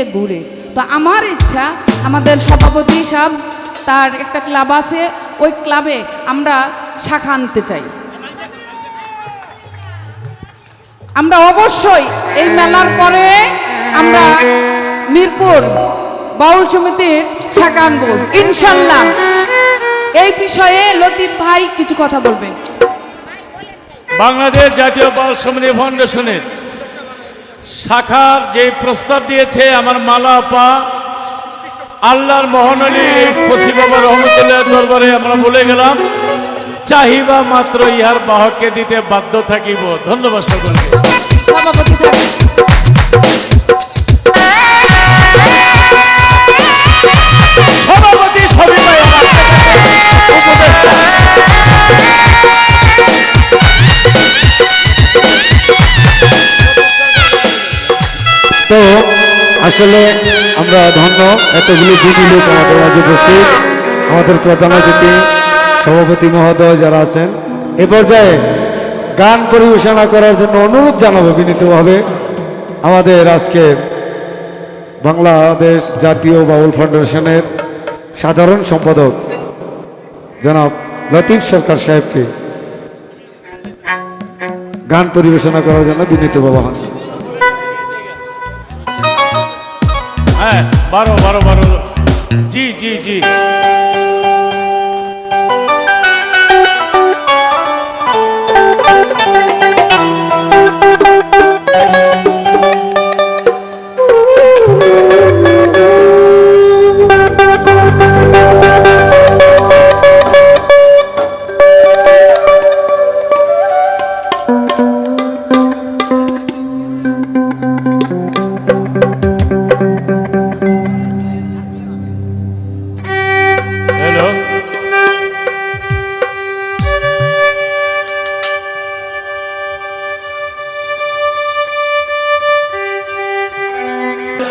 দিয়ে ঘুরে। তো আমার ইচ্ছা, আমাদের সভাপতি সাহেব তার একটা ক্লাব আছে, ওই ক্লাবে আমরা শাখা আনতে চাই। আমরা অবশ্যই এই মেলার পরে আমরা মিরপুর বাউল সমিতির শাখা আনবো ইনশাল্লাহ। এই বিষয়ে লতিফ ভাই কিছু কথা বলবে। বাংলাদেশ জাতীয় বাউল সমিতি ফাউন্ডেশনের শাখার যে প্রস্তাব দিয়েছে আমার মালা আপা, আল্লাহর মহানলী ফসি বাবা রহমতুল্লাহ দরবারে আমরা বলে গেলাম, চাহিবা মাত্র ইহার বাহককে দিতে বাধ্য থাকিব। ধন্যবাদ সকলকে। সভাপতি সভাপতি সবই তো আসলে আমরা ধন্য এতগুলি দিদি লোক আমাদের মাঝে উপস্থিত, আমাদের প্রধান অতিথি সভাপতি মহোদয় যারা আছেন। এ পর্যায়ে গান পরিবেশনা করার জন্য অনুরোধ জানাবো বিনীতভাবে আমাদের আজকের বাংলাদেশ জাতীয় বাউল ফাউন্ডেশনের সাধারণ সম্পাদক জনাব লতিফ সরকার সাহেবকে গান পরিবেশনা করার জন্য বিনীতভাবে হন। হ্যাঁ, 12 জি জি জি।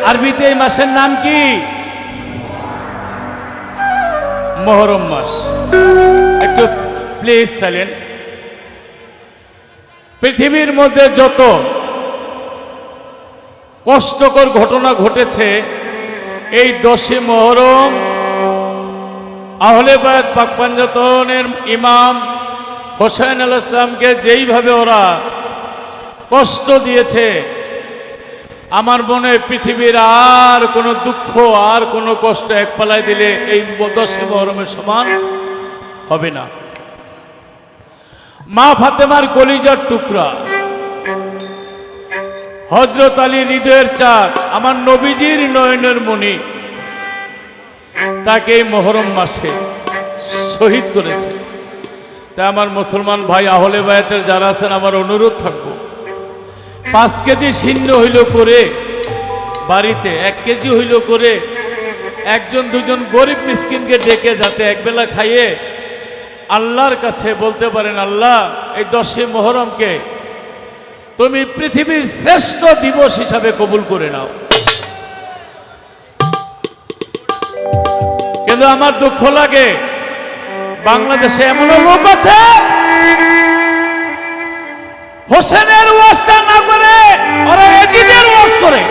আরবিতে এই মাসের নাম কি? মুহররম মাস। একটু প্লিজ সাইলেন্ট। পৃথিবীর মধ্যে যত কষ্টকর ঘটনা ঘটেছে এই 10 মুহররম আহলে বায়াত পাক পাঞ্জাতনের ইমাম হোসেন আলাইহিস সালামকে যেইভাবে ওরা কষ্ট দিয়েছে, আমার মনে পৃথিবীর আর কোনো দুঃখ আর কোনো কষ্ট এক পালায় দিলে এই 10 মুহররমের সমান হবে না। মা ফাতেমার কলিজার টুকরা, হযরত আলী হৃদয়ের চাঁদ, আমার নবীজির নয়নের মণি, তাকে এই মুহররম মাসে শহীদ করেছে। তাই আমার মুসলমান ভাই আহলে বায়াতের যারা আছেন, আমার অনুরোধ থাকবো 5 কেজি ছিন্ন হইল করে বাড়িতে 1 কেজি হইল করে একজন দুজন গরিব মিসকিনকে ডেকে যাতে একবেলা খাইয়ে আল্লাহর কাছে বলতে পারেন, আল্লাহ এই 10 মুহররমকে তুমি পৃথিবীর শ্রেষ্ঠ দিবস হিসাবে কবুল করে নাও। কিন্তু আমার দুঃখ লাগে, বাংলাদেশে এমন লোক আছে হোসেনের ওয়াজটা না করে ওরা এজিদের ওয়াজ করে।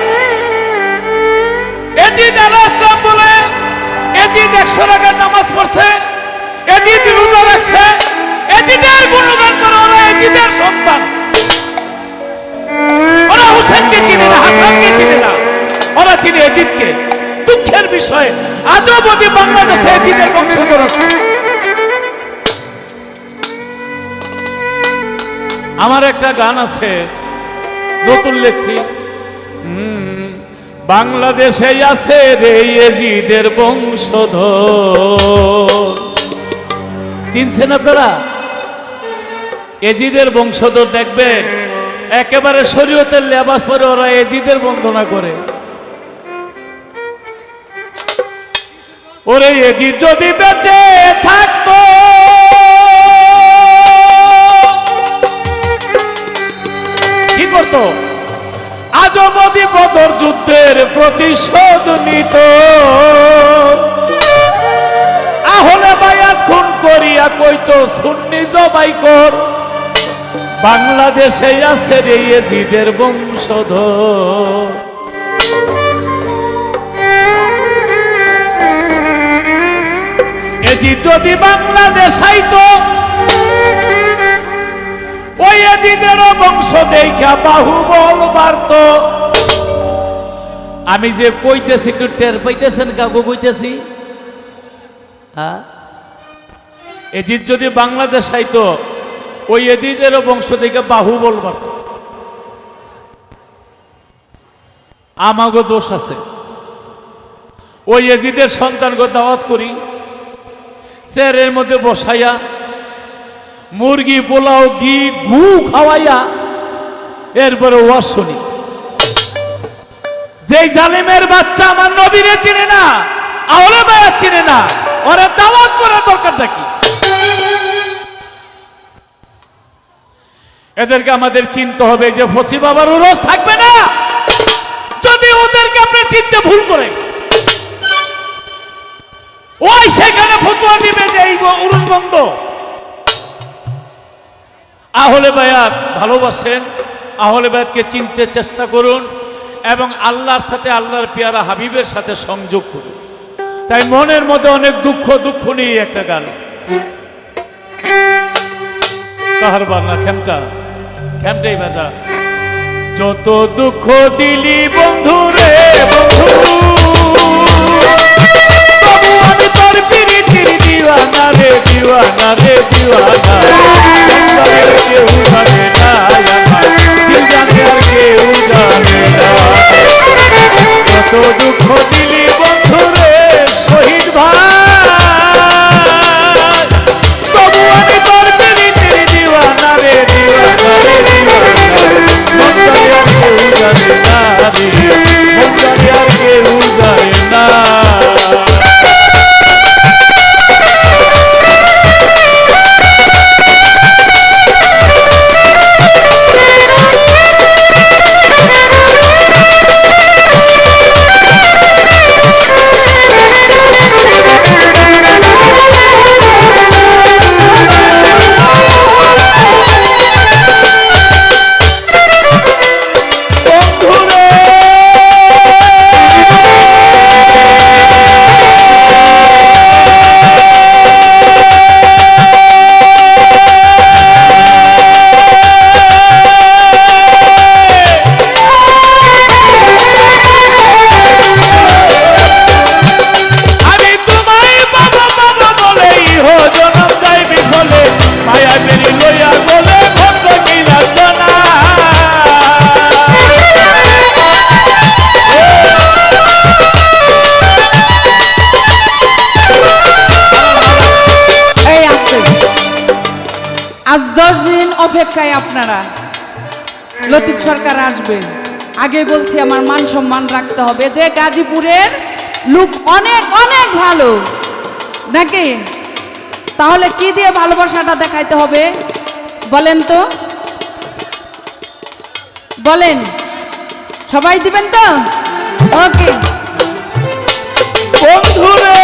এজিদ আলাইহিস সালাম বলে, এজিদ 100 রাকাত নামাজ পড়ছে, এজিদ রোজা রাখছে, এজিদের গুণগান করে। ওরা এজিদের সন্তান, ওরা হোসেনকে চিনে না, হাসানকে চিনে না, ওরা চিনে এজিদকে। দুঃখের বিষয় আজও অবধি বাংলাদেশে এজিদের বংশধর আছে। আমার একটা গান আছে, নতুন লেখছি, বাংলাদেশে আছে রে এজিদের বংশধর। চিনছেন আপনারা? এজিদের বংশধর দেখবেন একেবারে শরীয়তের লেবাস পরে ওরা এজিদের বন্দনা করে। ওরে এজিদ যদি বেঁচে থাকতো কি করতো? আজও যদি বদর যুদ্ধের প্রতিশোধ নিত, আহলে বায়াত খুন করিয়া কইতো সুন্নি জবাই কর। বাংলাদেশে আছে রে এজিদের বংশধর। এজিদ যদি বাংলাদেশ আইতো ওই এজিদেরও বংশ দেখা বাহুবল বাড়ত। আমি যে কইতেছি একটু টের পাইতেছেন কাকু কইতেছি? হ্যাঁ, এজিদ যদি বাংলাদেশ আইতো ওই এজিদেরও বংশ থেকে বাহুবল বাড়ত। আমাগো দোষ আছে, ওই এজিদের সন্তানকে দাওয়াত করি, চেয়ারের মধ্যে বসাইয়া মুরগি পোলাও ঘি ঘু খাওয়াইয়া এরপরে ওয়াজ শুনি। যে জালিমের বাচ্চা আমার নবীরে চিনে না, আহলে বায়াত চিনে না, ওরে দাওয়াত করার দরকারটা কি? এদেরকে আমাদের চিনতে হবে যে ফসি বাবার উরস থাকবে না যদি ওদেরকে আপনি চিনতে ভুল করেন। ওই সেখানে ফতোয়া দিবে যে এই উরস বন্ধ। আহলে বায়াত ভালোবাসেন, আহলে বায়াতকে চিনতে চেষ্টা করুন এবং আল্লাহর সাথে আল্লাহর পেয়ারা হাবিবের সাথে সংযোগ করুন। তাই মনের মধ্যে অনেক দুঃখ নিয়ে একটা গান কাহার বাংলা খেমটাই বাজা। যত দুঃখ দিলি বন্ধু রে বন্ধু, তবু আমি তোর পিরিতির দিওয়ানা রে দিওয়ানা রে দিওয়ানা। কেউ জানে না আমার দিল জানে আর কেউ জানে না। যত দুঃখ দিলি বন্ধু রে শহীদ ভাই, তবু আমি তোর পিরিতির দিওয়ানা রে দিওয়ানা রে দিওয়ানা। মন জানে আর কেউ জানে না রে, মন জানে আর কেউ জানে না। আজ 10 দিন অপেক্ষায় আপনারা, লতিফ সরকার আসবে। আগে বলছি আমার মান সম্মান রাখতে হবে, যে গাজীপুরের লোক অনেক অনেক ভালো নাকি? তাহলে কি দিয়ে ভালোবাসাটা দেখাইতে হবে বলেন তো, বলেন? সবাই দিবেন তো? ওকে বন্ধুরে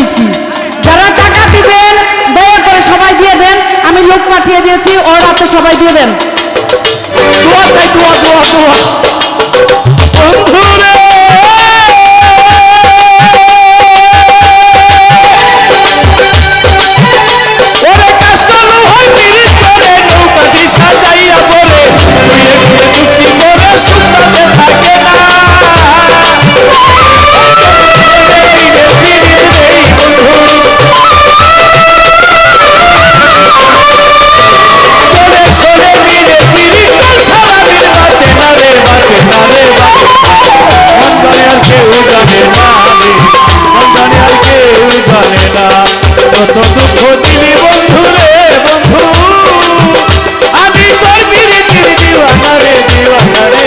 দিয়েছি। যারা টাকা দিবেন দয়া করে সবাই দিয়ে দেন, আমি লোক পাঠিয়ে দিয়েছি, ওর হাতে সবাই দিয়ে দেন। দোয়া চাই, দোয়া দোয়া দোয়া। বন্ধুরে ওরে কষ্ট লোহার পিরিত করে নৌকা দি সাজাইয়া পরে ঘুরে ঘুরে চুক্তি করে শুকনাতে থাকে না। কত দুঃখ দিলি বন্ধু রে বন্ধু, আমি তোর বিরিতির দিওয়ানা রে দিওয়ানা রে।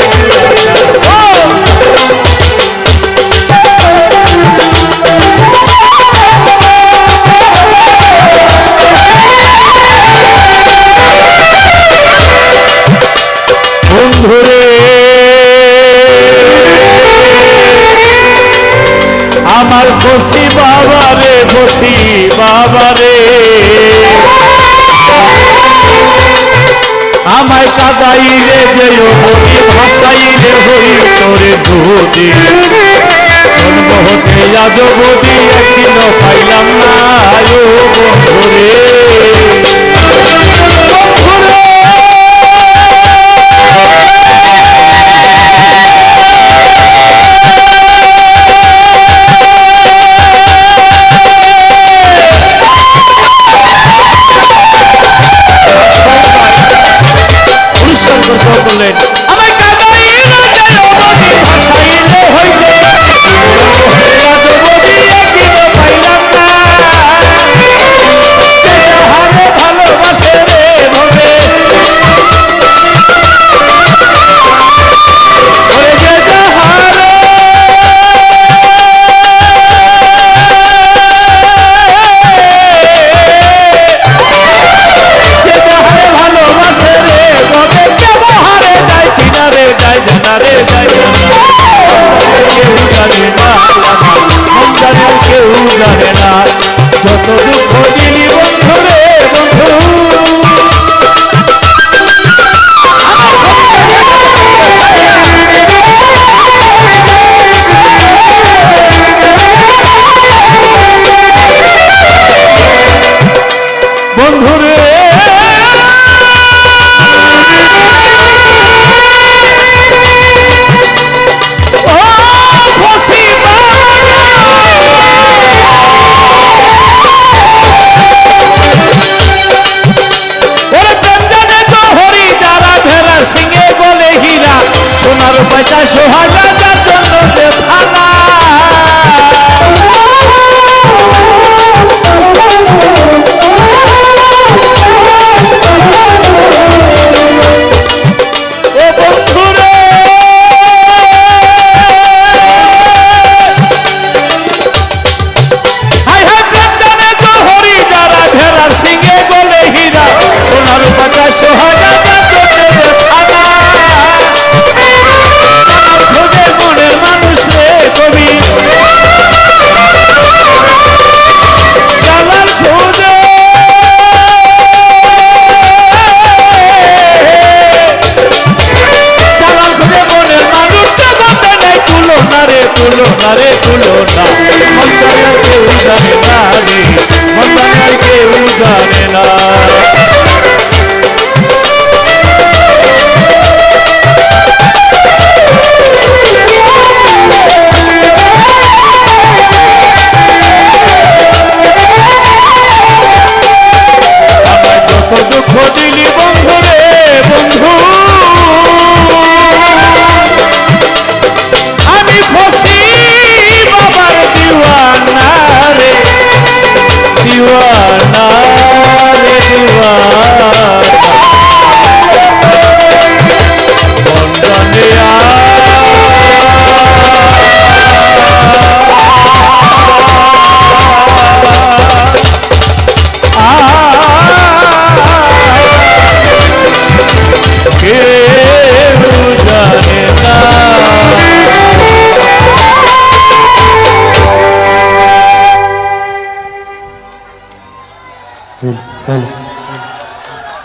বন্ধু রে আমার বসি বাবা রে, বসি বাবা রে, আমায় কাদাইলে যে বলি ভাসাইলে হই তোরে দুদি জন্ম হতে আজ বদি একদিনও পাইলাম না ও বন্ধু রে। বললেন আমায় কাদাইলে যে বদি ভাসাইলে হইলে পাইলাম না, ভালোবাসে রে ভবে যে ভালোবাসে রে ভবে কেমহারে যাই চিনা রে যাই জানা রে যাই কেউ জানে না, মন জানে আর কেউ জানে না। যত দুঃখ দিলি বন্ধু রে বন্ধু, বন্ধু রে সিংহে বলে হীরা সোনার পয়সা সোহাগা যার জন্য যে ফালা। ও বন্ধু রে হায় হায় প্রেমদানে জহরি যারা ভেড়ার সিংহে বলে হীরা সোনার পয়সা সোহাগা যার জন্য যে ফালা। খোঁজে মনের মানুষ রে কবি জালাল খোঁজে, জালাল খোঁজে মনের মানুষ জগতে নাই তুলনা রে তুলনা রে তুলনা। মন জানে আর কেউ জানে না রে, মন জানে আর কেউ জানে না।